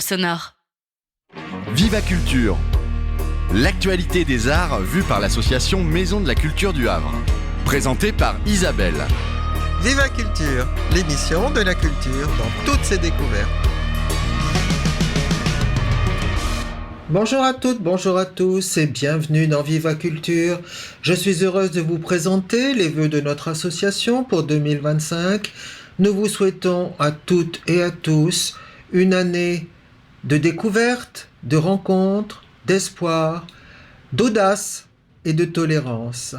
Sonore. Viva Culture, l'actualité des arts vue par l'association Maison de la Culture du Havre. Présentée par Isabelle. Viva Culture, l'émission de la culture dans toutes ses découvertes. Bonjour à toutes, bonjour à tous et bienvenue dans Viva Culture. Je suis heureuse de vous présenter les vœux de notre association pour 2025. Nous vous souhaitons à toutes et à tous une année de découverte, de rencontres, d'espoir, d'audace et de tolérance.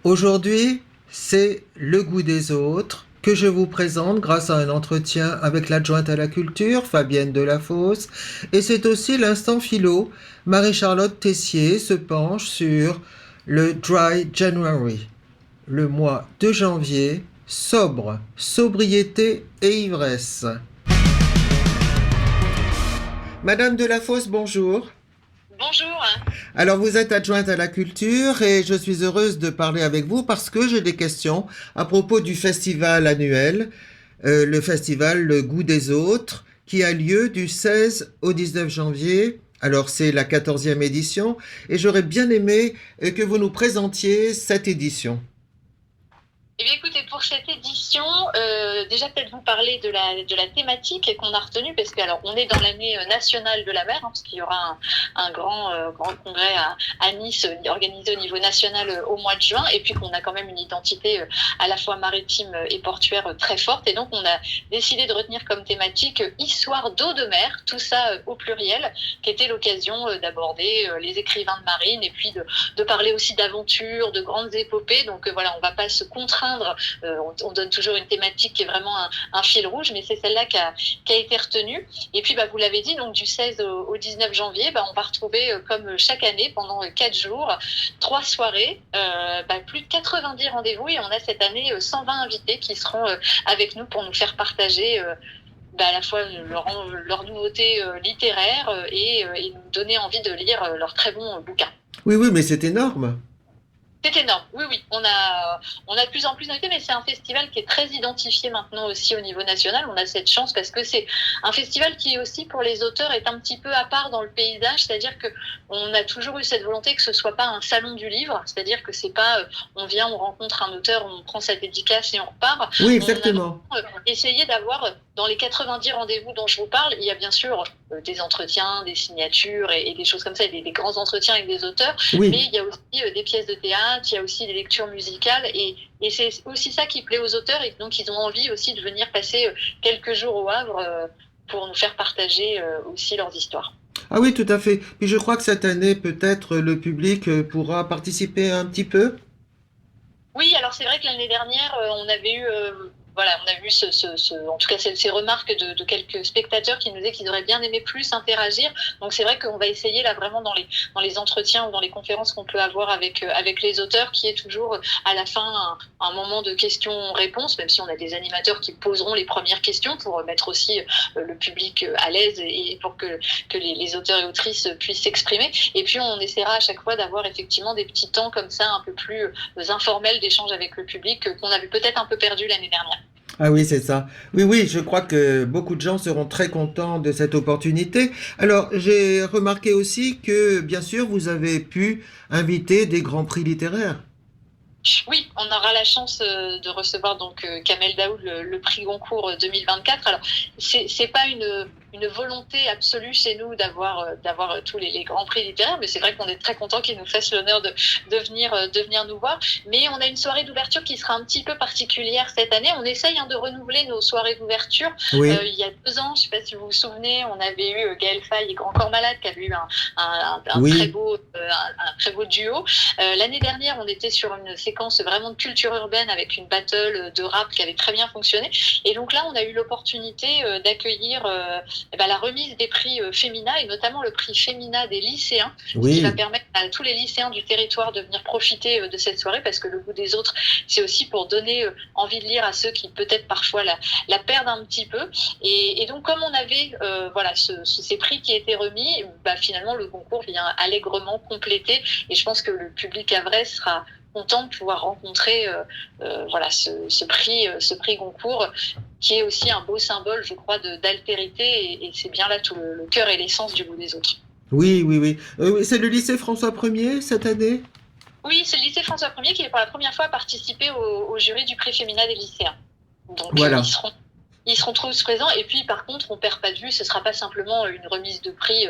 Aujourd'hui, c'est le goût des autres que je vous présente grâce à un entretien avec l'adjointe à la culture, Fabienne Delafosse, et c'est aussi l'instant philo. Marie-Charlotte Tessier se penche sur le Dry January, le mois de janvier, sobre, sobriété et ivresse. Madame Delafosse, bonjour. Bonjour. Alors, vous êtes adjointe à la culture et je suis heureuse de parler avec vous parce que j'ai des questions à propos du festival annuel, le festival Le Goût des Autres, qui a lieu du 16 au 19 janvier. Alors, c'est la 14e édition et j'aurais bien aimé que vous nous présentiez cette édition. Eh bien, écoutez, pour cette édition, déjà peut-être vous parler de la thématique qu'on a retenue, parce que alors on est dans l'année nationale de la mer, parce qu'il y aura un grand congrès à Nice organisé au niveau national au mois de juin, et puis qu'on a quand même une identité à la fois maritime et portuaire très forte, et donc on a décidé de retenir comme thématique histoire d'eau de mer, tout ça au pluriel, qui était l'occasion d'aborder les écrivains de marine, et puis de parler aussi d'aventures, de grandes épopées. Donc voilà, on ne va pas se contraindre. On donne toujours une thématique qui est vraiment un fil rouge, mais c'est celle-là qui a été retenue. Et puis, vous l'avez dit, donc du 16 au 19 janvier, on va retrouver, comme chaque année, pendant 4 jours, 3 soirées, plus de 90 rendez-vous, et on a cette année 120 invités qui seront avec nous pour nous faire partager à la fois leur nouveauté littéraire et nous donner envie de lire leurs très bons bouquins. Oui, mais c'est énorme. C'est énorme, oui. On a de plus en plus d'invités, mais c'est un festival qui est très identifié maintenant aussi au niveau national. On a cette chance parce que c'est un festival qui aussi pour les auteurs est un petit peu à part dans le paysage, c'est-à-dire qu'on a toujours eu cette volonté que ce soit pas un salon du livre, c'est-à-dire que c'est pas on vient, on rencontre un auteur, on prend sa dédicace et on repart. Oui, exactement. On a essayé d'avoir dans les 90 rendez-vous dont je vous parle, il y a bien sûr des entretiens, des signatures et des choses comme ça, des grands entretiens avec des auteurs, oui. Mais il y a aussi des pièces de théâtre, il y a aussi des lectures musicales et c'est aussi ça qui plaît aux auteurs et donc ils ont envie aussi de venir passer quelques jours au Havre pour nous faire partager aussi leurs histoires. Ah oui, tout à fait. Puis je crois que cette année, peut-être, le public pourra participer un petit peu. Oui, alors c'est vrai que l'année dernière, on avait eu... on a vu en tout cas ces remarques de quelques spectateurs qui nous disaient qu'ils auraient bien aimé plus interagir. Donc c'est vrai qu'on va essayer là vraiment dans les entretiens ou dans les conférences qu'on peut avoir avec les auteurs, qui est toujours à la fin un moment de questions-réponses, même si on a des animateurs qui poseront les premières questions pour mettre aussi le public à l'aise et pour que les auteurs et autrices puissent s'exprimer. Et puis on essaiera à chaque fois d'avoir effectivement des petits temps comme ça un peu plus informels d'échange avec le public qu'on avait peut-être un peu perdu l'année dernière. Ah oui, c'est ça. Oui, je crois que beaucoup de gens seront très contents de cette opportunité. Alors, j'ai remarqué aussi que, bien sûr, vous avez pu inviter des grands prix littéraires. Oui, on aura la chance de recevoir donc Kamel Daoud, le prix Goncourt 2024. Alors, c'est pas une volonté absolue chez nous d'avoir tous les grands prix littéraires, mais c'est vrai qu'on est très content qu'ils nous fassent l'honneur de venir nous voir. Mais on a une soirée d'ouverture qui sera un petit peu particulière cette année. On essaye de renouveler nos soirées d'ouverture. Oui. Il y a 2 ans, je sais pas si vous vous souvenez, on avait eu Gaël Faye et Grand Corps Malade qui avait eu un Oui. très beau duo. L'année dernière, on était sur une séquence vraiment de culture urbaine avec une battle de rap qui avait très bien fonctionné. Et donc là, on a eu l'opportunité d'accueillir la remise des prix Femina et notamment le prix Femina des lycéens, Oui. qui va permettre à tous les lycéens du territoire de venir profiter de cette soirée, parce que le goût des autres, c'est aussi pour donner envie de lire à ceux qui peut-être parfois la perdent un petit peu. Et donc comme on avait ces prix qui étaient remis, finalement le concours vient allègrement compléter, et je pense que le public havrais sera content de pouvoir rencontrer voilà, ce prix Goncourt, qui est aussi un beau symbole, je crois, d'altérité, et c'est bien là tout le cœur et l'essence du goût des autres. Oui, oui, oui. C'est le lycée François 1er cette année? Oui, c'est le lycée François 1er qui, pour la première fois, a participé au jury du prix féminin des lycéens. Donc, Voilà. ils seront tous présents. Et puis, par contre, on perd pas de vue, ce sera pas simplement une remise de prix,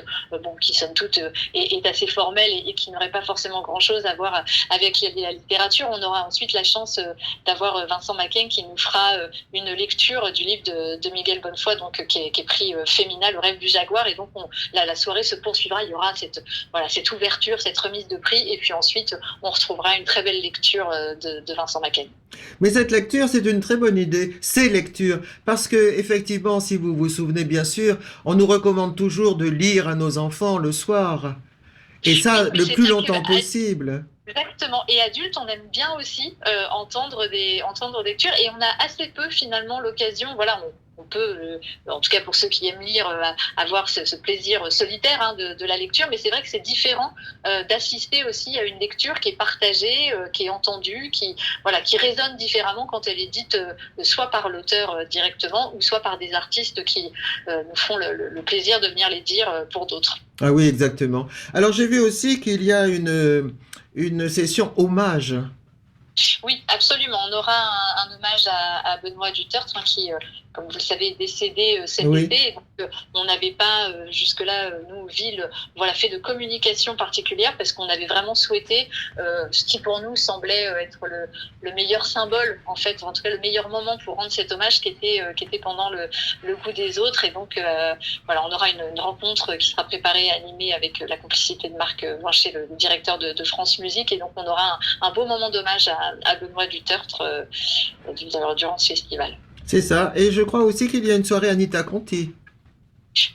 qui somme toute est assez formelle, et qui n'aurait pas forcément grand-chose à voir avec la littérature. On aura ensuite la chance d'avoir Vincent Macken qui nous fera une lecture du livre de Miguel Bonnefoy, donc qui est prix féminin, Le rêve du jaguar. Et donc, la soirée se poursuivra. Il y aura cette ouverture, cette remise de prix, et puis ensuite, on retrouvera une très belle lecture de Vincent Macken. Mais cette lecture, c'est une très bonne idée, ces lectures, parce que effectivement, si vous vous souvenez bien sûr, on nous recommande toujours de lire à nos enfants le soir, et ça Oui, le c'est plus vrai longtemps que possible. exactement. Et adultes, on aime bien aussi entendre des lectures, et on a assez peu finalement l'occasion. Voilà, on peut, en tout cas pour ceux qui aiment lire, avoir ce plaisir solitaire, hein, de la lecture. Mais c'est vrai que c'est différent d'assister aussi à une lecture qui est partagée, qui est entendue, qui résonne différemment quand elle est dite soit par l'auteur directement, ou soit par des artistes qui nous font le plaisir de venir les dire pour d'autres. Ah oui, exactement. Alors j'ai vu aussi qu'il y a une session hommage. Oui, absolument. On aura un hommage à Benoît Dutertre, hein, qui, comme vous le savez, est décédé cet Oui. été. Donc, on n'avait pas, jusque-là, nous, ville, fait de communication particulière, parce qu'on avait vraiment souhaité ce qui, pour nous, semblait être le meilleur symbole, en fait, en tout cas le meilleur moment pour rendre cet hommage, qui était pendant le goût des autres. Et donc, on aura une rencontre qui sera préparée, animée avec la complicité de Marc Blanchet, le directeur de France Musique. Et donc, on aura un beau moment d'hommage à Benoît Dutertre durant ce festival. C'est ça. Et je crois aussi qu'il y a une soirée Anita Conti.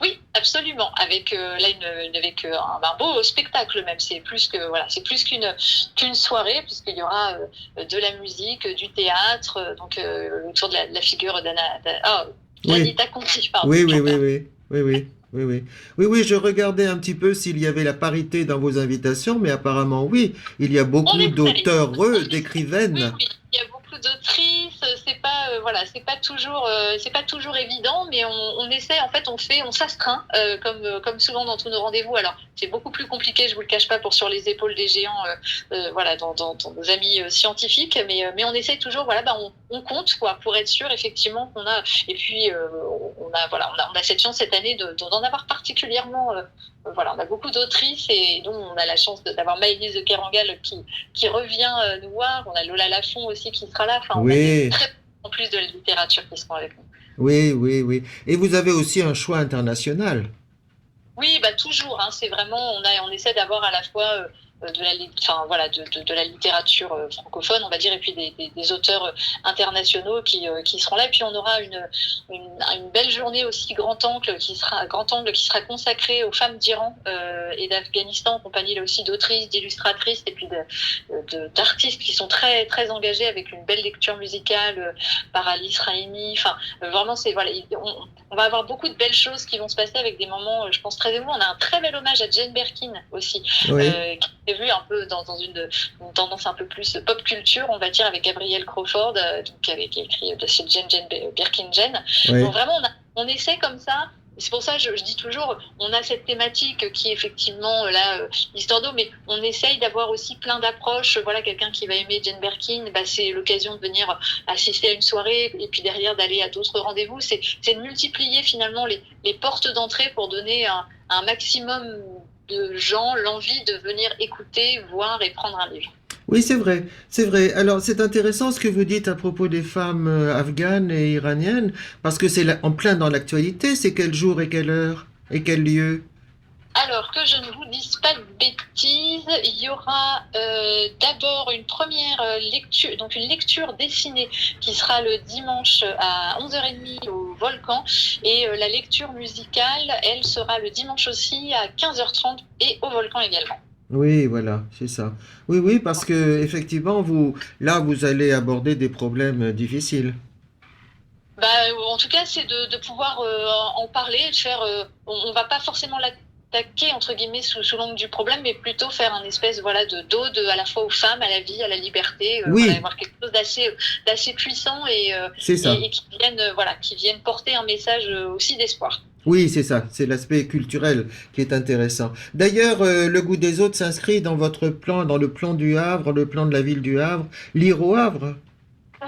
Oui, absolument. Avec un beau spectacle même. C'est plus qu'une soirée, puisqu'il y aura de la musique, du théâtre, donc autour de la figure d'Anita Conti. Pardon. Oui, oui, oui, oui, oui, oui. Oui, oui. Oui, oui, je regardais un petit peu s'il y avait la parité dans vos invitations, mais apparemment oui, il y a beaucoup d'auteurs, d'écrivaines. Oui, il y a beaucoup d'autrices. C'est pas toujours évident, mais on essaie. En fait, on s'astreint, comme souvent dans tous nos rendez-vous. Alors, c'est beaucoup plus compliqué, je vous le cache pas, sur les épaules des géants, dans nos amis scientifiques, mais on essaie toujours. On compte, quoi, pour être sûr effectivement qu'on a. Et puis on a cette chance cette année d'en avoir particulièrement. On a beaucoup d'autrices, et dont on a la chance d'avoir Maëlys de Kerangal qui revient nous voir. On a Lola Lafont aussi qui sera là. Enfin, oui. On a des très en plus de la littérature qui seront avec nous. Oui, oui, oui. Et vous avez aussi un choix international. Oui, toujours. Hein, c'est vraiment, on essaie d'avoir à la fois de la littérature francophone, on va dire, et puis des auteurs internationaux qui seront là. Et puis on aura une belle journée aussi Grand Angle qui sera consacrée aux femmes d'Iran et d'Afghanistan, en compagnie là aussi d'autrices, d'illustratrices, et puis d'artistes qui sont très très engagés, avec une belle lecture musicale par Alice Raimi. Enfin, vraiment, on va avoir beaucoup de belles choses qui vont se passer, avec des moments, je pense, très émouvants. On a un très bel hommage à Jane Birkin aussi, Oui. qui est vu un peu dans une tendance un peu plus pop culture, on va dire, avec Gabrielle Crawford, qui avait écrit cette Jane Birkin Jane. Oui. Donc vraiment, on essaie comme ça. C'est pour ça que je dis toujours, on a cette thématique qui est effectivement l'histoire d'eau, mais on essaye d'avoir aussi plein d'approches. Voilà, quelqu'un qui va aimer Jane Birkin, c'est l'occasion de venir assister à une soirée, et puis derrière d'aller à d'autres rendez-vous. C'est de multiplier finalement les portes d'entrée pour donner un maximum de gens l'envie de venir écouter, voir et prendre un livre. Oui, c'est vrai, c'est vrai. Alors, c'est intéressant ce que vous dites à propos des femmes afghanes et iraniennes, parce que c'est en plein dans l'actualité. C'est quel jour et quelle heure et quel lieu? Alors, que je ne vous dise pas de bêtises, il y aura d'abord une première lecture, donc une lecture dessinée qui sera le dimanche à 11h30 au Volcan, et la lecture musicale, elle sera le dimanche aussi à 15h30 et au Volcan également. Oui, voilà, c'est ça. Oui, oui, parce que effectivement, vous allez aborder des problèmes difficiles. En tout cas, c'est de pouvoir en parler, de faire. On va pas forcément s'attaquer entre guillemets sous l'angle du problème, mais plutôt faire un espèce d'ode à la fois aux femmes, à la vie, à la liberté, avoir quelque chose d'assez puissant et qui viennent porter un message aussi d'espoir. Oui, c'est ça, c'est l'aspect culturel qui est intéressant. D'ailleurs, le goût des autres s'inscrit dans votre plan, dans le plan du Havre, le plan de la ville du Havre, lire au Havre.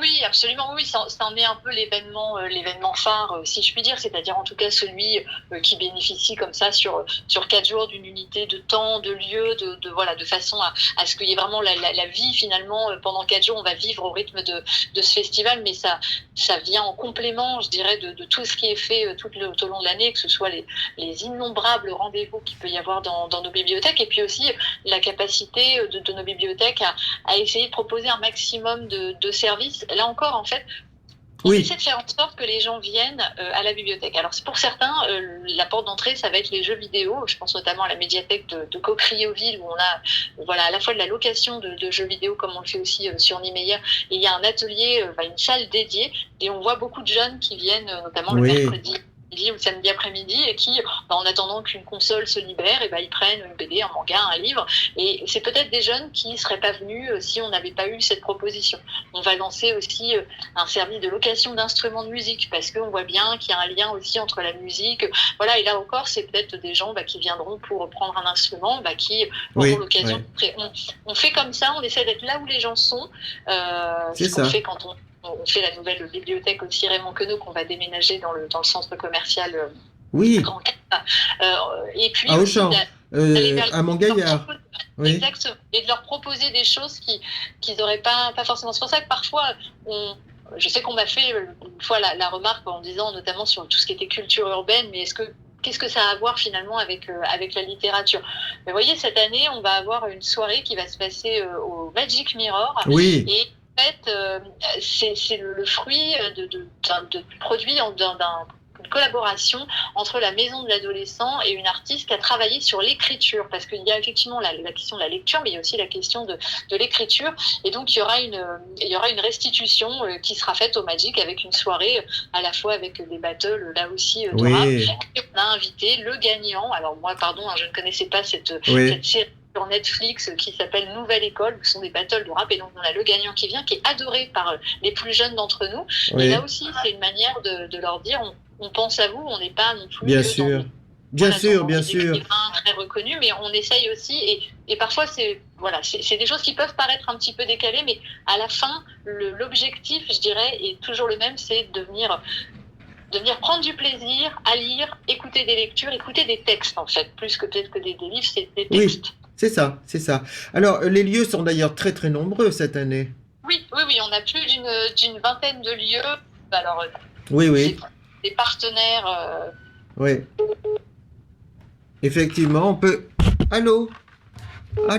Oui, absolument, oui, ça en est un peu l'événement phare, si je puis dire, c'est-à-dire en tout cas celui qui bénéficie comme ça sur 4 jours d'une unité de temps, de lieu, de façon à ce qu'il y ait vraiment la vie finalement pendant 4 jours. On va vivre au rythme de ce festival, mais ça vient en complément, je dirais, de tout ce qui est fait tout au long de l'année, que ce soit les innombrables rendez-vous qu'il peut y avoir dans nos bibliothèques, et puis aussi la capacité de nos bibliothèques à essayer de proposer un maximum de services. Là encore, en fait, on essaie de faire en sorte que les gens viennent à la bibliothèque. Alors, pour certains, la porte d'entrée, ça va être les jeux vidéo. Je pense notamment à la médiathèque de Coquerieauville, où on a à la fois de la location de jeux vidéo, comme on le fait aussi sur Niemeyer. Et il y a un atelier, une salle dédiée, et on voit beaucoup de jeunes qui viennent, notamment le mercredi ou le samedi après-midi, et qui, en attendant qu'une console se libère, ils prennent une BD, un manga, un livre. Et c'est peut-être des jeunes qui ne seraient pas venus si on n'avait pas eu cette proposition. On va lancer aussi un service de location d'instruments de musique, parce qu'on voit bien qu'il y a un lien aussi entre la musique. Voilà, et là encore, c'est peut-être des gens qui viendront pour prendre un instrument, qui auront l'occasion. On fait comme ça, on essaie d'être là où les gens sont. C'est ce qu'on fait quand on fait la nouvelle bibliothèque aussi Raymond Queneau, qu'on va déménager dans le centre commercial Grand et puis à Auchan, à Montgaillard. Exactement. Et de leur proposer des choses qu'ils n'auraient pas forcément. C'est pour ça que parfois, je sais qu'on m'a fait une fois la remarque en disant, notamment sur tout ce qui était culture urbaine, mais qu'est-ce que ça a à voir finalement avec la littérature? Mais vous voyez, cette année, on va avoir une soirée qui va se passer au Magic Mirror. Oui. Et en fait, c'est le fruit du produit d'une collaboration entre la maison de l'adolescent et une artiste qui a travaillé sur l'écriture, parce qu'il y a effectivement la question de la lecture, mais il y a aussi la question de l'écriture. Et donc il y aura une restitution qui sera faite au Magic, avec une soirée à la fois avec des battles là aussi de rap. Et on a invité le gagnant. Alors moi, pardon, je ne connaissais pas cette série sur Netflix qui s'appelle Nouvelle École, où ce sont des battles de rap, et donc on a le gagnant qui vient, qui est adoré par les plus jeunes d'entre nous. Et là aussi, c'est une manière de leur dire, on pense à vous, on n'est pas non plus... Bien sûr, très reconnu, mais on essaye aussi, et parfois c'est des choses qui peuvent paraître un petit peu décalées, mais à la fin, l'objectif, je dirais, est toujours le même, c'est de venir prendre du plaisir à lire, écouter des lectures, écouter des textes, en fait, plus que peut-être que des livres, c'est des textes. Oui, c'est ça. Alors, les lieux sont d'ailleurs très très nombreux cette année. Oui, on a plus d'une vingtaine de lieux. Alors, des partenaires. Oui. Effectivement, on peut... Allô? Oui,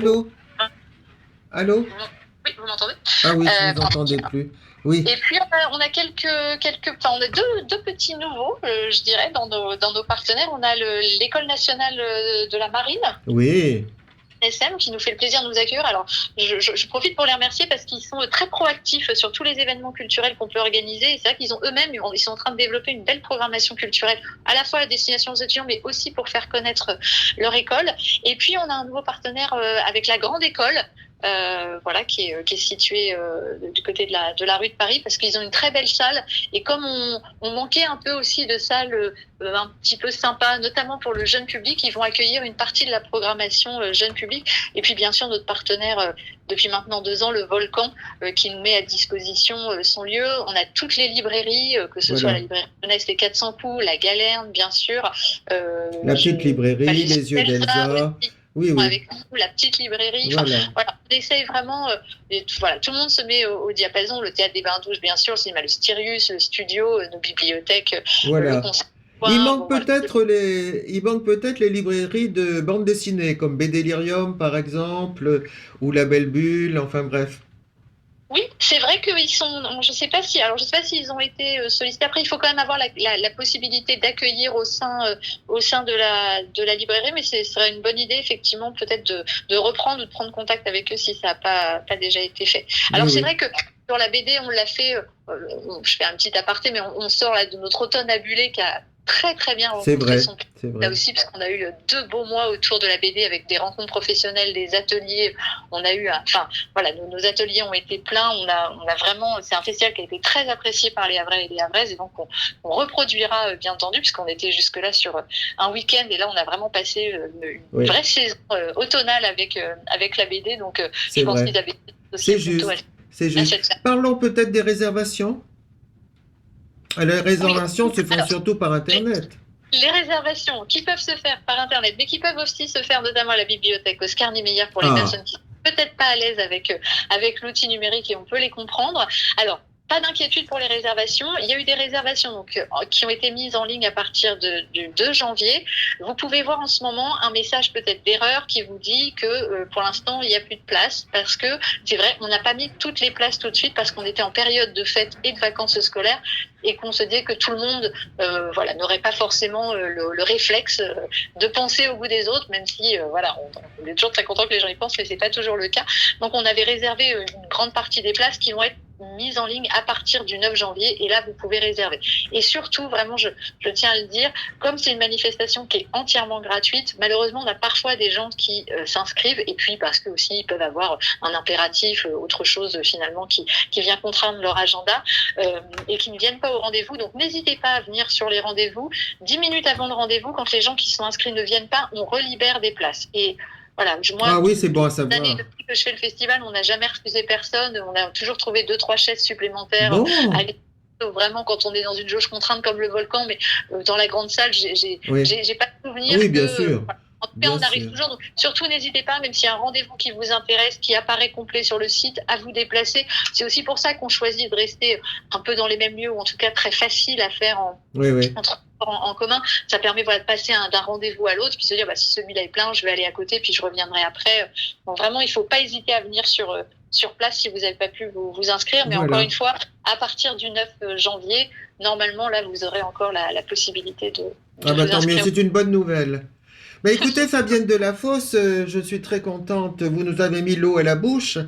vous m'entendez? Ah oui, je ne vous entendais plus. Oui. Et puis on a on a deux petits nouveaux, je dirais, dans nos partenaires. On a l'école nationale de la marine. Oui. SM, qui nous fait le plaisir de nous accueillir. Alors, je profite pour les remercier parce qu'ils sont très proactifs sur tous les événements culturels qu'on peut organiser. Et c'est vrai qu'ils ont eux-mêmes, ils sont en train de développer une belle programmation culturelle, à la fois à destination des étudiants, mais aussi pour faire connaître leur école. Et puis, on a un nouveau partenaire avec la Grande École, qui est située du côté de la rue de Paris, parce qu'ils ont une très belle salle. Et comme on manquait un peu aussi de salles un petit peu sympas, notamment pour le jeune public, ils vont accueillir une partie de la programmation jeune public. Et puis bien sûr notre partenaire depuis maintenant 2 ans, le Volcan, qui nous met à disposition son lieu. On a toutes les librairies, que ce soit la librairie jeunesse Les 400 coups, la Galerne bien sûr, la petite librairie, les yeux d'Elsa. Oui. Avec nous, la petite librairie. Voilà, on essaye vraiment. Tout le monde se met au diapason. Le théâtre des Bains-Douches, bien sûr, le cinéma, le Styrius, le studio, nos bibliothèques. Voilà. Il manque peut-être les librairies de bande dessinée, comme BDLirium par exemple, ou La Belle Bulle, enfin bref. Oui, c'est vrai qu'ils sont. Je sais pas s'ils ont été sollicités. Après, il faut quand même avoir la possibilité d'accueillir au sein de la librairie, mais ce serait une bonne idée, effectivement, peut-être de reprendre ou de prendre contact avec eux si ça n'a pas déjà été fait. Alors, c'est vrai que sur la BD, on l'a fait. Je fais un petit aparté, mais on sort là de notre automne abulé qui a très très bien C'est rencontré vrai, son public. c'est Là vrai. aussi, parce qu'on a eu 2 beaux mois autour de la BD avec des rencontres professionnelles, des ateliers. On a eu, nos ateliers ont été pleins. On a vraiment, c'est un festival qui a été très apprécié par les Havrais et les Havraises, et donc on reproduira bien entendu, puisqu'on était jusque-là sur un week-end, et là on a vraiment passé une vraie saison automnale avec la BD. Donc je pense qu'ils avaient aussi C'est juste. C'est à juste. cette... Parlons peut-être des réservations. Les réservations se font surtout par Internet. Les réservations qui peuvent se faire par Internet, mais qui peuvent aussi se faire notamment à la bibliothèque Oscar Niemeyer pour les personnes qui sont peut-être pas à l'aise avec l'outil numérique, et on peut les comprendre. Alors, pas d'inquiétude pour les réservations. Il y a eu des réservations qui ont été mises en ligne à partir du 2 janvier. Vous pouvez voir en ce moment un message peut-être d'erreur qui vous dit que pour l'instant, il n'y a plus de place, parce que c'est vrai, on n'a pas mis toutes les places tout de suite parce qu'on était en période de fêtes et de vacances scolaires, et qu'on se disait que tout le monde n'aurait pas forcément le réflexe de penser au goût des autres, même si on est toujours très content que les gens y pensent, mais c'est pas toujours le cas. Donc on avait réservé une grande partie des places qui vont être mises en ligne à partir du 9 janvier, et là vous pouvez réserver. Et surtout, vraiment, je tiens à le dire, comme c'est une manifestation qui est entièrement gratuite, malheureusement on a parfois des gens qui s'inscrivent, et puis parce que aussi ils peuvent avoir un impératif, autre chose finalement qui vient contraindre leur agenda, et qui ne viennent pas au rendez-vous. Donc n'hésitez pas à venir sur les rendez-vous. 10 minutes avant le rendez-vous, quand les gens qui sont inscrits ne viennent pas, on relibère des places. Et voilà, moi, c'est bon à savoir. Depuis que je fais le festival, on n'a jamais refusé personne. On a toujours trouvé 2-3 chaises supplémentaires. Bon. Vraiment, quand on est dans une jauge contrainte comme le Volcan, mais dans la grande salle, j'ai pas de souvenir. Oui, bien sûr. En tout cas, on arrive toujours. Donc, surtout, n'hésitez pas, même s'il y a un rendez-vous qui vous intéresse, qui apparaît complet sur le site, à vous déplacer. C'est aussi pour ça qu'on choisit de rester un peu dans les mêmes lieux, ou en tout cas très facile à faire en commun. Ça permet de passer d'un rendez-vous à l'autre, puis se dire si celui-là est plein, je vais aller à côté, puis je reviendrai après. Donc vraiment, il ne faut pas hésiter à venir sur place si vous n'avez pas pu vous inscrire. Mais encore une fois, à partir du 9 janvier, normalement, là, vous aurez encore la possibilité de vous tant mieux, inscrire. c'est une bonne nouvelle. Mais écoutez, Fabienne Delafosse, je suis très contente. Vous nous avez mis l'eau à la bouche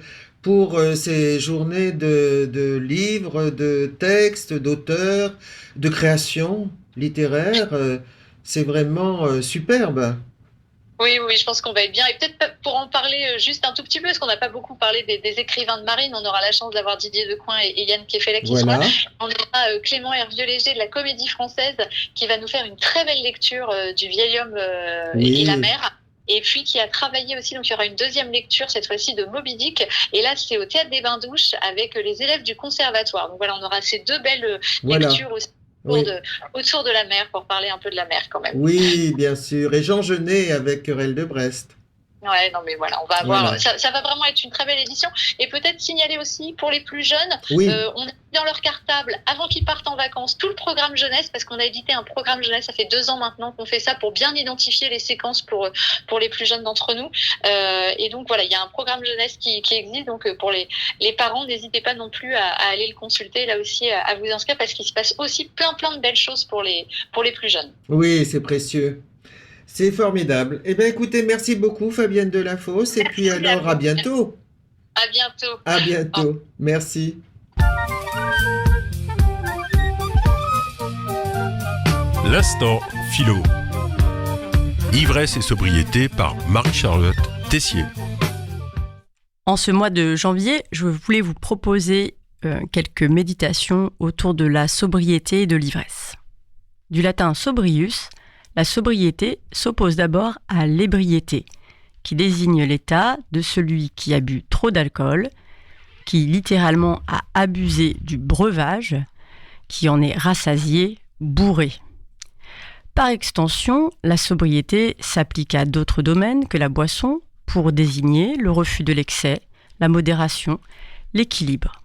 pour ces journées de livres, de textes, d'auteurs, de création littéraire. C'est vraiment superbe. Oui, je pense qu'on va être bien. Et peut-être pour en parler juste un tout petit peu, parce qu'on n'a pas beaucoup parlé des écrivains de marine, on aura la chance d'avoir Didier Decoing et Yann Kefelec qui seront là. On aura Clément Hervieux-Léger de la Comédie Française qui va nous faire une très belle lecture du Vieil homme et la mer. Et puis qui a travaillé aussi, donc il y aura une deuxième lecture, cette fois-ci de Moby Dick. Et là, c'est au Théâtre des Bains-Douches avec les élèves du conservatoire. Donc voilà, on aura ces 2 belles lectures aussi. Autour de la mer, pour parler un peu de la mer quand même. Oui, bien sûr. Et Jean Genet avec Querelle de Brest. Ouais, non mais voilà, on va avoir, ça va vraiment être une très belle édition. Et peut-être signaler aussi pour les plus jeunes, on a mis dans leur cartable, avant qu'ils partent en vacances, tout le programme jeunesse, parce qu'on a édité un programme jeunesse, ça fait 2 ans maintenant qu'on fait ça pour bien identifier les séquences pour les plus jeunes d'entre nous. Et donc voilà, il y a un programme jeunesse qui existe, donc pour les parents, n'hésitez pas non plus à aller le consulter, là aussi à vous inscrire, parce qu'il se passe aussi plein de belles choses pour les plus jeunes. Oui, c'est précieux. C'est formidable. Eh bien, écoutez, merci beaucoup, Fabienne Delafosse. Et puis alors, à bientôt. À bientôt. À bientôt. Merci. L'instant philo. Ivresse et sobriété par Marie-Charlotte Tessier. En ce mois de janvier, je voulais vous proposer quelques méditations autour de la sobriété et de l'ivresse. Du latin sobrius, la sobriété s'oppose d'abord à l'ébriété, qui désigne l'état de celui qui a bu trop d'alcool, qui littéralement a abusé du breuvage, qui en est rassasié, bourré. Par extension, la sobriété s'applique à d'autres domaines que la boisson pour désigner le refus de l'excès, la modération, l'équilibre.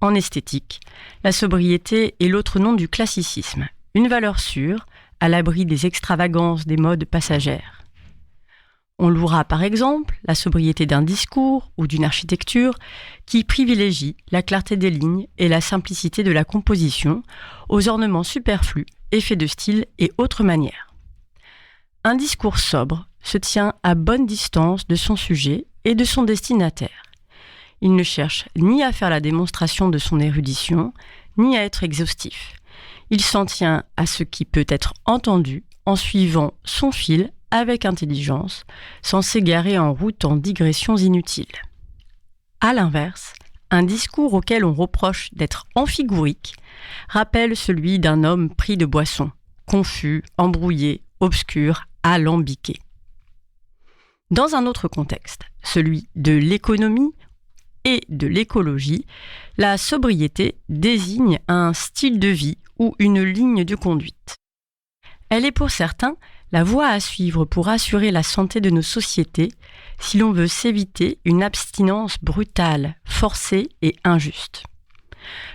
En esthétique, la sobriété est l'autre nom du classicisme, une valeur sûre, à l'abri des extravagances des modes passagères. On louera par exemple la sobriété d'un discours ou d'une architecture qui privilégie la clarté des lignes et la simplicité de la composition aux ornements superflus, effets de style et autres manières. Un discours sobre se tient à bonne distance de son sujet et de son destinataire. Il ne cherche ni à faire la démonstration de son érudition, ni à être exhaustif. Il s'en tient à ce qui peut être entendu en suivant son fil avec intelligence, sans s'égarer en route en digressions inutiles. À l'inverse, un discours auquel on reproche d'être amphigorique rappelle celui d'un homme pris de boisson, confus, embrouillé, obscur, alambiqué. Dans un autre contexte, celui de l'économie et de l'écologie, la sobriété désigne un style de vie ou une ligne de conduite. Elle est pour certains la voie à suivre pour assurer la santé de nos sociétés si l'on veut s'éviter une abstinence brutale, forcée et injuste.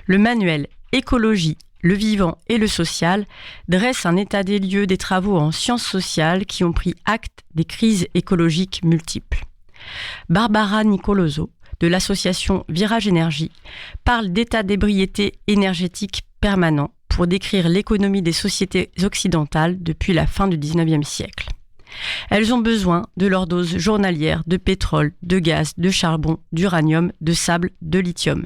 Le manuel Écologie, le vivant et le social dresse un état des lieux des travaux en sciences sociales qui ont pris acte des crises écologiques multiples. Barbara Nicoloso, de l'association Virage Énergie, parle d'état d'ébriété énergétique permanent pour décrire l'économie des sociétés occidentales depuis la fin du XIXe siècle. Elles ont besoin de leur dose journalière de pétrole, de gaz, de charbon, d'uranium, de sable, de lithium.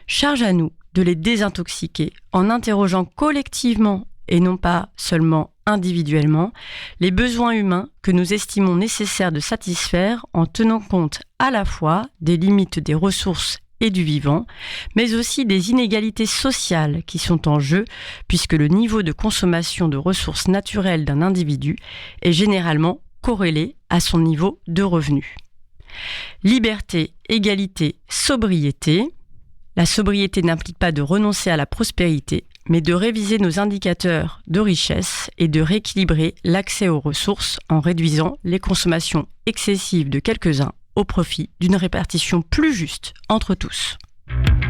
Charge à nous de les désintoxiquer en interrogeant collectivement et non pas seulement individuellement les besoins humains que nous estimons nécessaires de satisfaire en tenant compte à la fois des limites des ressources et du vivant, mais aussi des inégalités sociales qui sont en jeu puisque le niveau de consommation de ressources naturelles d'un individu est généralement corrélé à son niveau de revenus. Liberté, égalité, sobriété. La sobriété n'implique pas de renoncer à la prospérité, mais de réviser nos indicateurs de richesse et de rééquilibrer l'accès aux ressources en réduisant les consommations excessives de quelques-uns au profit d'une répartition plus juste entre tous.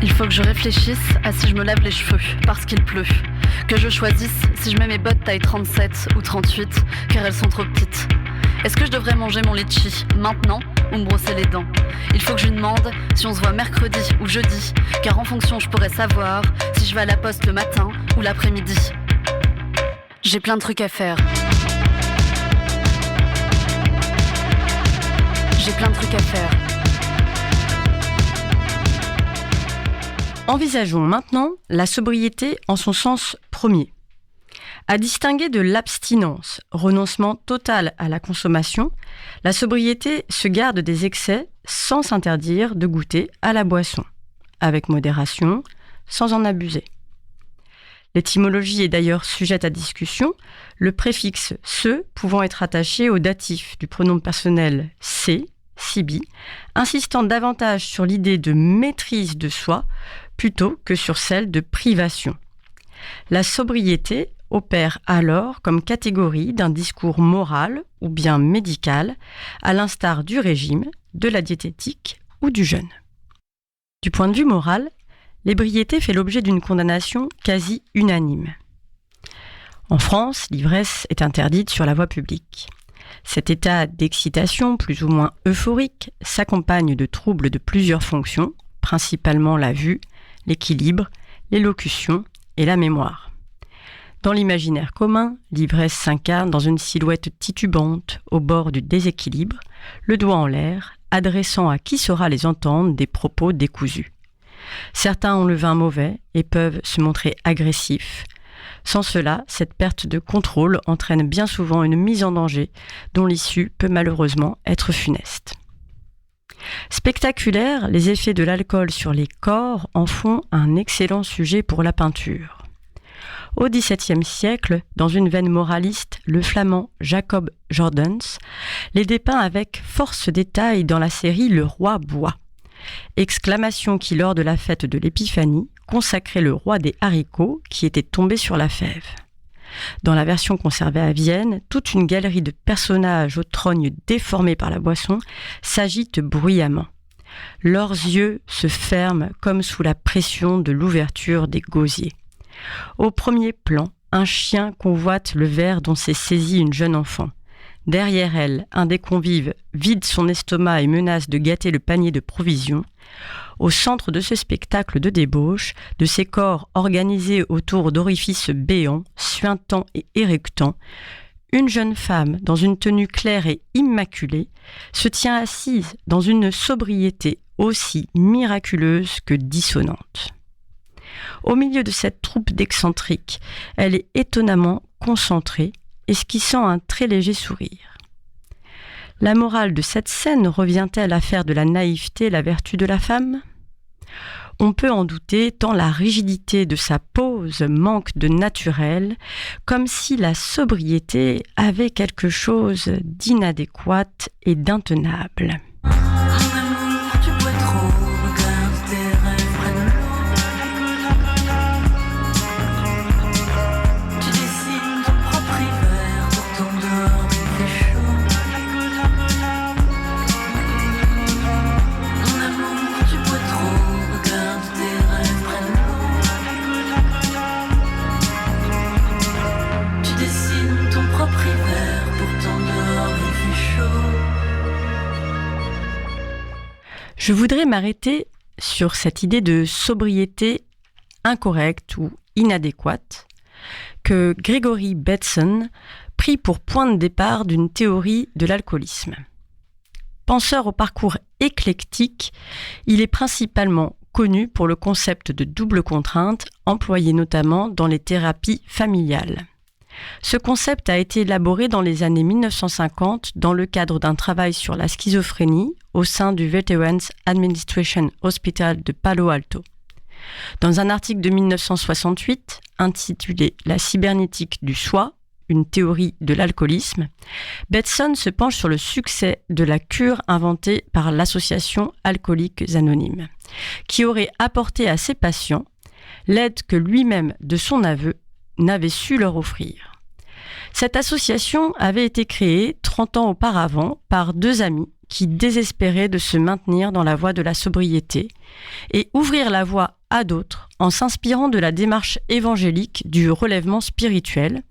Il faut que je réfléchisse à si je me lave les cheveux parce qu'il pleut. Que je choisisse si je mets mes bottes taille 37 ou 38 car elles sont trop petites. Est-ce que je devrais manger mon litchi maintenant ou me brosser les dents? Il faut que je lui demande si on se voit mercredi ou jeudi, car en fonction je pourrais savoir si je vais à la poste le matin ou l'après-midi. J'ai plein de trucs à faire. J'ai plein de trucs à faire. Envisageons maintenant la sobriété en son sens premier. À distinguer de l'abstinence, renoncement total à la consommation, la sobriété se garde des excès sans s'interdire de goûter à la boisson, avec modération, sans en abuser. L'étymologie est d'ailleurs sujette à discussion, le préfixe « se » pouvant être attaché au datif du pronom personnel « c'est », sibi, insistant davantage sur l'idée de maîtrise de soi plutôt que sur celle de privation. La sobriété opère alors comme catégorie d'un discours moral ou bien médical, à l'instar du régime, de la diététique ou du jeûne. Du point de vue moral, l'ébriété fait l'objet d'une condamnation quasi unanime. En France, l'ivresse est interdite sur la voie publique. Cet état d'excitation plus ou moins euphorique s'accompagne de troubles de plusieurs fonctions, principalement la vue, l'équilibre, l'élocution et la mémoire. Dans l'imaginaire commun, l'ivresse s'incarne dans une silhouette titubante au bord du déséquilibre, le doigt en l'air, adressant à qui saura les entendre des propos décousus. Certains ont le vin mauvais et peuvent se montrer agressifs. Sans cela, cette perte de contrôle entraîne bien souvent une mise en danger dont l'issue peut malheureusement être funeste. Spectaculaires, les effets de l'alcool sur les corps en font un excellent sujet pour la peinture. Au XVIIe siècle, dans une veine moraliste, le flamand Jacob Jordaens les dépeint avec force détail dans la série Le Roi boit. Exclamation qui, lors de la fête de l'Épiphanie, consacrait le roi des haricots qui était tombé sur la fève. Dans la version conservée à Vienne, toute une galerie de personnages aux trognes déformés par la boisson s'agite bruyamment. Leurs yeux se ferment comme sous la pression de l'ouverture des gosiers. Au premier plan, un chien convoite le verre dont s'est saisie une jeune enfant. Derrière elle, un des convives vide son estomac et menace de gâter le panier de provisions. Au centre de ce spectacle de débauche, de ces corps organisés autour d'orifices béants, suintants et éructants, une jeune femme, dans une tenue claire et immaculée, se tient assise dans une sobriété aussi miraculeuse que dissonante. Au milieu de cette troupe d'excentriques, elle est étonnamment concentrée, esquissant un très léger sourire. La morale de cette scène revient-elle à faire de la naïveté la vertu de la femme ? On peut en douter tant la rigidité de sa pose manque de naturel, comme si la sobriété avait quelque chose d'inadéquat et d'intenable. Je voudrais m'arrêter sur cette idée de sobriété incorrecte ou inadéquate que Gregory Bateson prit pour point de départ d'une théorie de l'alcoolisme. Penseur au parcours éclectique, il est principalement connu pour le concept de double contrainte employé notamment dans les thérapies familiales. Ce concept a été élaboré dans les années 1950 dans le cadre d'un travail sur la schizophrénie au sein du Veterans Administration Hospital de Palo Alto. Dans un article de 1968 intitulé « La cybernétique du soi, une théorie de l'alcoolisme », Bateson se penche sur le succès de la cure inventée par l'association Alcooliques Anonymes, qui aurait apporté à ses patients l'aide que lui-même, de son aveu, n'avait su leur offrir. Cette association avait été créée 30 ans auparavant par deux amis qui désespéraient de se maintenir dans la voie de la sobriété et ouvrir la voie à d'autres en s'inspirant de la démarche évangélique du relèvement spirituel,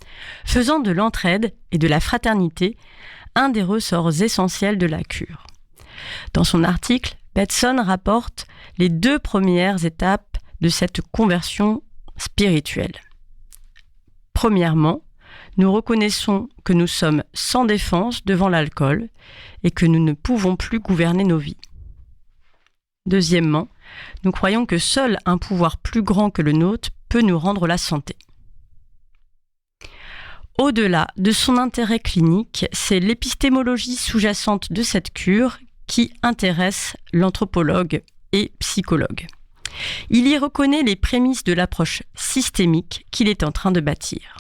faisant de l'entraide et de la fraternité un des ressorts essentiels de la cure. Dans son article, Bateson rapporte les 2 premières étapes de cette conversion spirituelle. Premièrement, nous reconnaissons que nous sommes sans défense devant l'alcool et que nous ne pouvons plus gouverner nos vies. Deuxièmement, nous croyons que seul un pouvoir plus grand que le nôtre peut nous rendre la santé. Au-delà de son intérêt clinique, c'est l'épistémologie sous-jacente de cette cure qui intéresse l'anthropologue et psychologue. Il y reconnaît les prémices de l'approche systémique qu'il est en train de bâtir.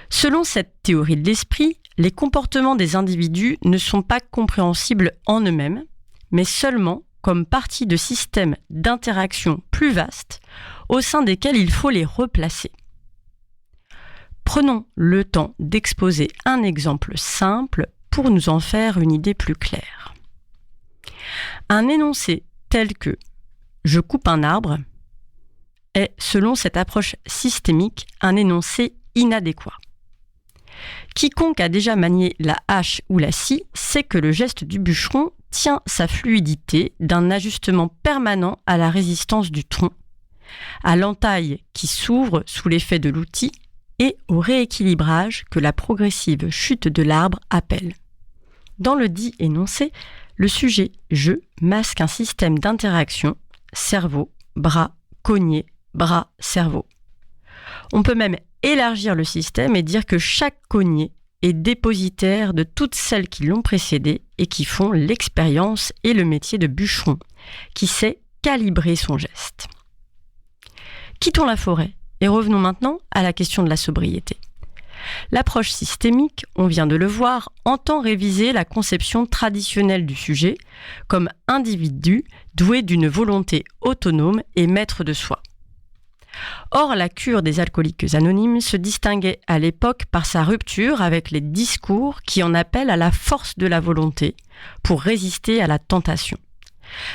Selon cette théorie de l'esprit, les comportements des individus ne sont pas compréhensibles en eux-mêmes, mais seulement comme partie de systèmes d'interaction plus vastes au sein desquels il faut les replacer. Prenons le temps d'exposer un exemple simple pour nous en faire une idée plus claire. Un énoncé tel que « je coupe un arbre » est, selon cette approche systémique, un énoncé inadéquat. Quiconque a déjà manié la hache ou la scie sait que le geste du bûcheron tient sa fluidité d'un ajustement permanent à la résistance du tronc, à l'entaille qui s'ouvre sous l'effet de l'outil et au rééquilibrage que la progressive chute de l'arbre appelle. Dans le dit énoncé, le sujet « je » masque un système d'interaction cerveau, bras, cogné, bras, cerveau. On peut même élargir le système et dire que chaque cogné est dépositaire de toutes celles qui l'ont précédé et qui font l'expérience et le métier de bûcheron, qui sait calibrer son geste. Quittons la forêt et revenons maintenant à la question de la sobriété. L'approche systémique, on vient de le voir, entend réviser la conception traditionnelle du sujet comme individu doué d'une volonté autonome et maître de soi. Or, la cure des alcooliques anonymes se distinguait à l'époque par sa rupture avec les discours qui en appellent à la force de la volonté pour résister à la tentation.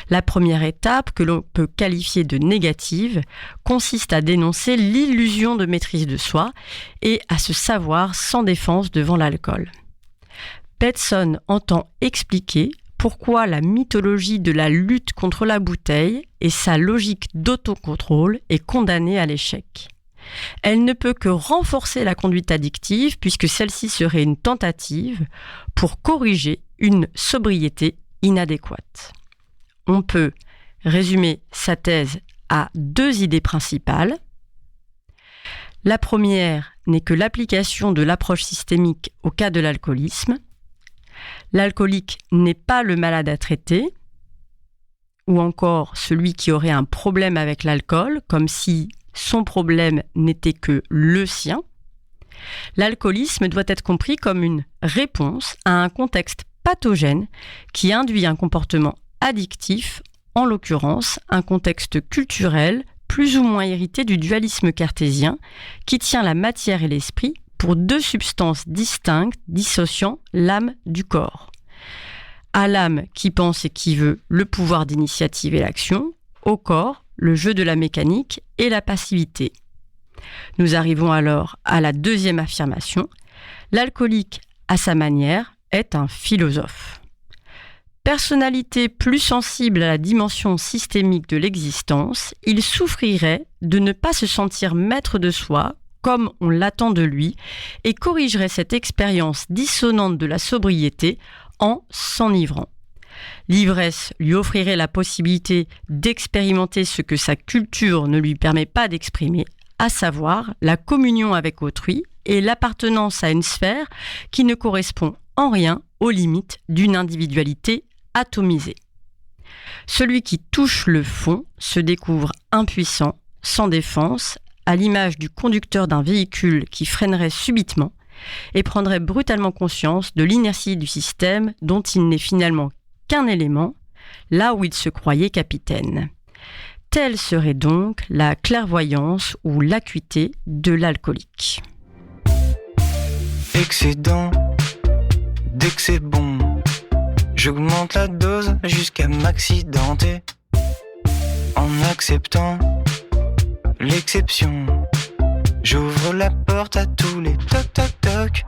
La première étape, que l'on peut qualifier de négative, consiste à dénoncer l'illusion de maîtrise de soi et à se savoir sans défense devant l'alcool. Bateson entend expliquer pourquoi la mythologie de la lutte contre la bouteille et sa logique d'autocontrôle est condamnée à l'échec. Elle ne peut que renforcer la conduite addictive puisque celle-ci serait une tentative pour corriger une sobriété inadéquate. On peut résumer sa thèse a 2 idées principales. La première n'est que l'application de l'approche systémique au cas de l'alcoolisme. L'alcoolique n'est pas le malade à traiter, ou encore celui qui aurait un problème avec l'alcool, comme si son problème n'était que le sien. L'alcoolisme doit être compris comme une réponse à un contexte pathogène qui induit un comportement addictif, en l'occurrence un contexte culturel plus ou moins hérité du dualisme cartésien qui tient la matière et l'esprit pour 2 substances distinctes dissociant l'âme du corps. À l'âme qui pense et qui veut le pouvoir d'initiative et l'action, au corps le jeu de la mécanique et la passivité. Nous arrivons alors à la 2e affirmation. L'alcoolique, à sa manière, est un philosophe. Personnalité plus sensible à la dimension systémique de l'existence, il souffrirait de ne pas se sentir maître de soi, comme on l'attend de lui, et corrigerait cette expérience dissonante de la sobriété en s'enivrant. L'ivresse lui offrirait la possibilité d'expérimenter ce que sa culture ne lui permet pas d'exprimer, à savoir la communion avec autrui et l'appartenance à une sphère qui ne correspond en rien aux limites d'une individualité atomisée. Celui qui touche le fond se découvre impuissant, sans défense, à l'image du conducteur d'un véhicule qui freinerait subitement et prendrait brutalement conscience de l'inertie du système dont il n'est finalement qu'un élément, là où il se croyait capitaine. Telle serait donc la clairvoyance ou l'acuité de l'alcoolique. Excédent, dès que c'est bon, j'augmente la dose jusqu'à m'accidenter. En acceptant l'exception, j'ouvre la porte à tous les toc toc toc.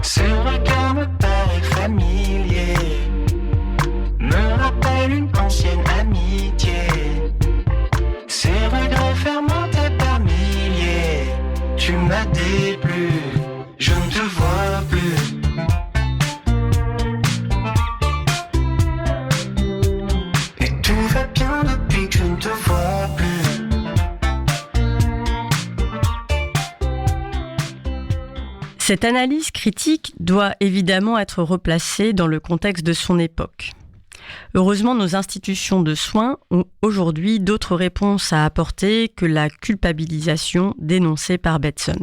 Ce regard me paraît familier, me rappelle une ancienne amitié. Ces regrets fermentés par milliers, tu m'as déplu, je ne te vois plus. Et tout va bien depuis que je ne te vois plus. Cette analyse critique doit évidemment être replacée dans le contexte de son époque. Heureusement, nos institutions de soins ont aujourd'hui d'autres réponses à apporter que la culpabilisation dénoncée par Bateson.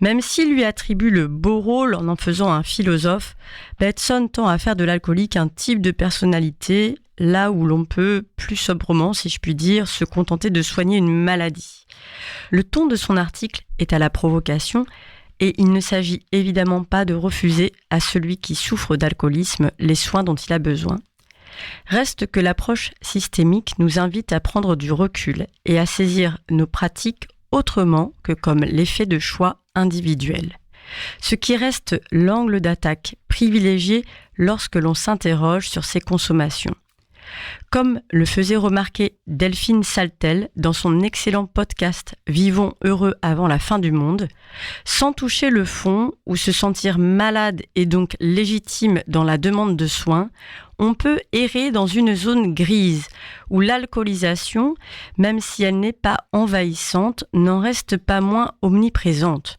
Même s'il lui attribue le beau rôle en faisant un philosophe, Bateson tend à faire de l'alcoolique un type de personnalité, là où l'on peut, plus sobrement si je puis dire, se contenter de soigner une maladie. Le ton de son article est à la provocation, et il ne s'agit évidemment pas de refuser à celui qui souffre d'alcoolisme les soins dont il a besoin. Reste que l'approche systémique nous invite à prendre du recul et à saisir nos pratiques autrement que comme l'effet de choix individuel. Ce qui reste l'angle d'attaque privilégié lorsque l'on s'interroge sur ses consommations. Comme le faisait remarquer Delphine Saltel dans son excellent podcast « Vivons heureux avant la fin du monde », sans toucher le fond ou se sentir malade et donc légitime dans la demande de soins, on peut errer dans une zone grise où l'alcoolisation, même si elle n'est pas envahissante, n'en reste pas moins omniprésente.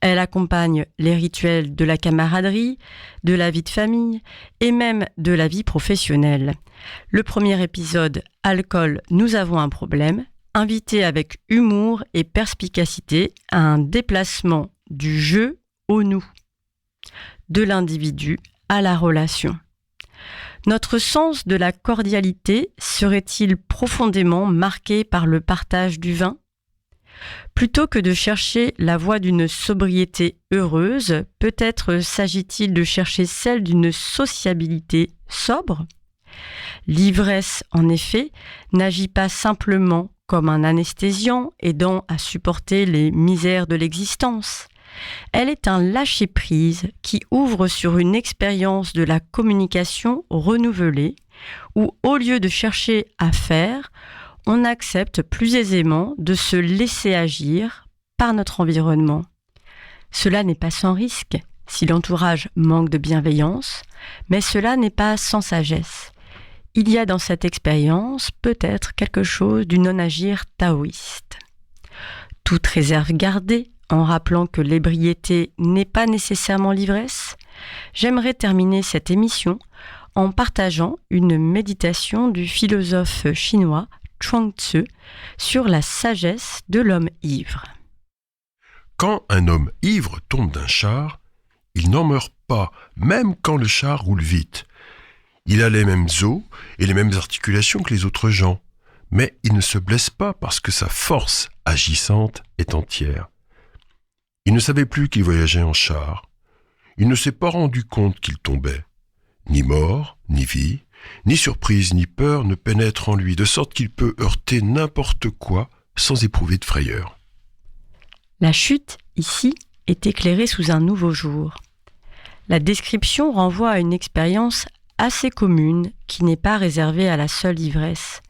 Elle accompagne les rituels de la camaraderie, de la vie de famille et même de la vie professionnelle. Le premier épisode « Alcool, nous avons un problème » invitait avec humour et perspicacité à un déplacement du je au nous, de l'individu à la relation. Notre sens de la cordialité serait-il profondément marqué par le partage du vin ? Plutôt que de chercher la voie d'une sobriété heureuse, peut-être s'agit-il de chercher celle d'une sociabilité sobre ? L'ivresse, en effet, n'agit pas simplement comme un anesthésiant aidant à supporter les misères de l'existence. Elle est un lâcher-prise qui ouvre sur une expérience de la communication renouvelée, où au lieu de chercher à faire, on accepte plus aisément de se laisser agir par notre environnement. Cela n'est pas sans risque si l'entourage manque de bienveillance, mais cela n'est pas sans sagesse. Il y a dans cette expérience peut-être quelque chose du non-agir taoïste. Toute réserve gardée, en rappelant que l'ébriété n'est pas nécessairement l'ivresse, j'aimerais terminer cette émission en partageant une méditation du philosophe chinois Chuang Tzu sur la sagesse de l'homme ivre. Quand un homme ivre tombe d'un char, il n'en meurt pas, même quand le char roule vite. Il a les mêmes os et les mêmes articulations que les autres gens, mais il ne se blesse pas parce que sa force agissante est entière. Il ne savait plus qu'il voyageait en char. Il ne s'est pas rendu compte qu'il tombait. Ni mort, ni vie, ni surprise, ni peur ne pénètrent en lui, de sorte qu'il peut heurter n'importe quoi sans éprouver de frayeur. La chute, ici, est éclairée sous un nouveau jour. La description renvoie à une expérience assez commune qui n'est pas réservée à la seule ivresse,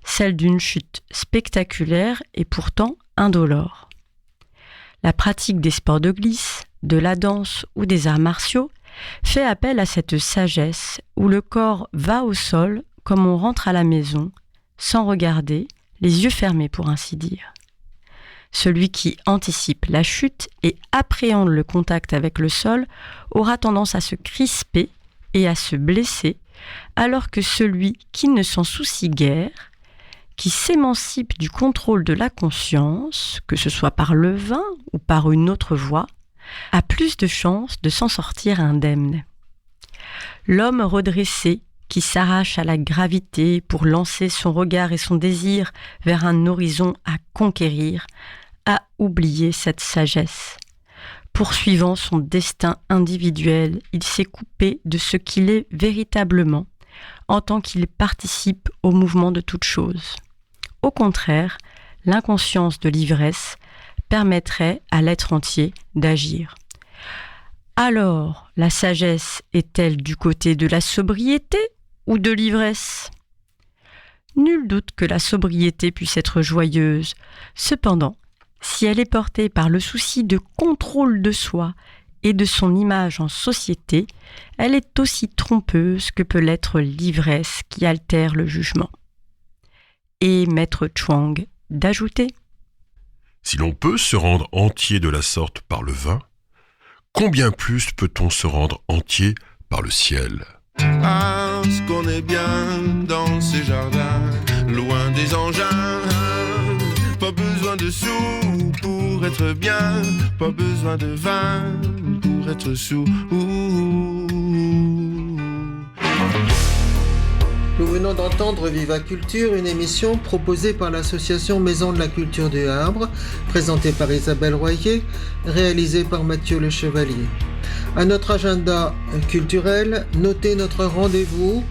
celle d'une chute spectaculaire et pourtant indolore. La pratique des sports de glisse, de la danse ou des arts martiaux fait appel à cette sagesse où le corps va au sol comme on rentre à la maison, sans regarder, les yeux fermés pour ainsi dire. Celui qui anticipe la chute et appréhende le contact avec le sol aura tendance à se crisper et à se blesser, alors que celui qui ne s'en soucie guère, qui s'émancipe du contrôle de la conscience, que ce soit par le vin ou par une autre voie, a plus de chances de s'en sortir indemne. L'homme redressé, qui s'arrache à la gravité pour lancer son regard et son désir vers un horizon à conquérir, a oublié cette sagesse. Poursuivant son destin individuel, il s'est coupé de ce qu'il est véritablement, en tant qu'il participe au mouvement de toute chose. Au contraire, l'inconscience de l'ivresse permettrait à l'être entier d'agir. Alors, la sagesse est-elle du côté de la sobriété ou de l'ivresse ? Nul doute que la sobriété puisse être joyeuse. Cependant, si elle est portée par le souci de contrôle de soi et de son image en société, elle est aussi trompeuse que peut l'être l'ivresse qui altère le jugement. Et Maître Chuang d'ajouter : Si l'on peut se rendre entier de la sorte par le vin, combien plus peut-on se rendre entier par le ciel ? Parce qu'on est bien dans ces jardins, loin des engins. Pas besoin de sous pour être bien, pas besoin de vin pour être sous. Nous venons d'entendre Viva Culture, une émission proposée par l'association Maison de la Culture du Havre, présentée par Isabelle Royer, réalisée par Mathieu Le Chevalier. À notre agenda culturel, notez notre rendez-vous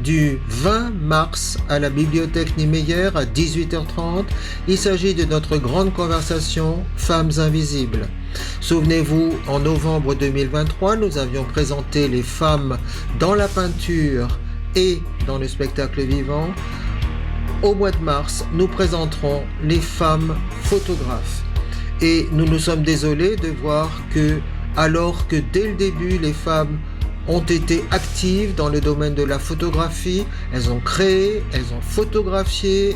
du 20 mars à la bibliothèque Niemeyer à 18h30. Il s'agit de notre grande conversation Femmes invisibles. Souvenez-vous, en novembre 2023, nous avions présenté les femmes dans la peinture et dans le spectacle vivant. Au mois de mars, nous présenterons les femmes photographes. Et nous nous sommes désolés de voir que, alors que dès le début, les femmes ont été actives dans le domaine de la photographie, elles ont créé, elles ont photographié,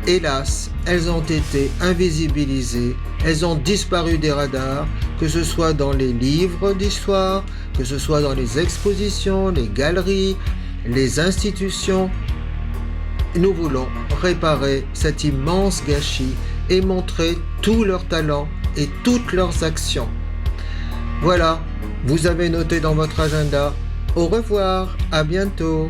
hélas, elles ont été invisibilisées, elles ont disparu des radars, que ce soit dans les livres d'histoire, que ce soit dans les expositions, les galeries, les institutions. Nous voulons réparer cet immense gâchis et montrer tout leur talent et toutes leurs actions. Voilà, vous avez noté dans votre agenda. Au revoir, à bientôt.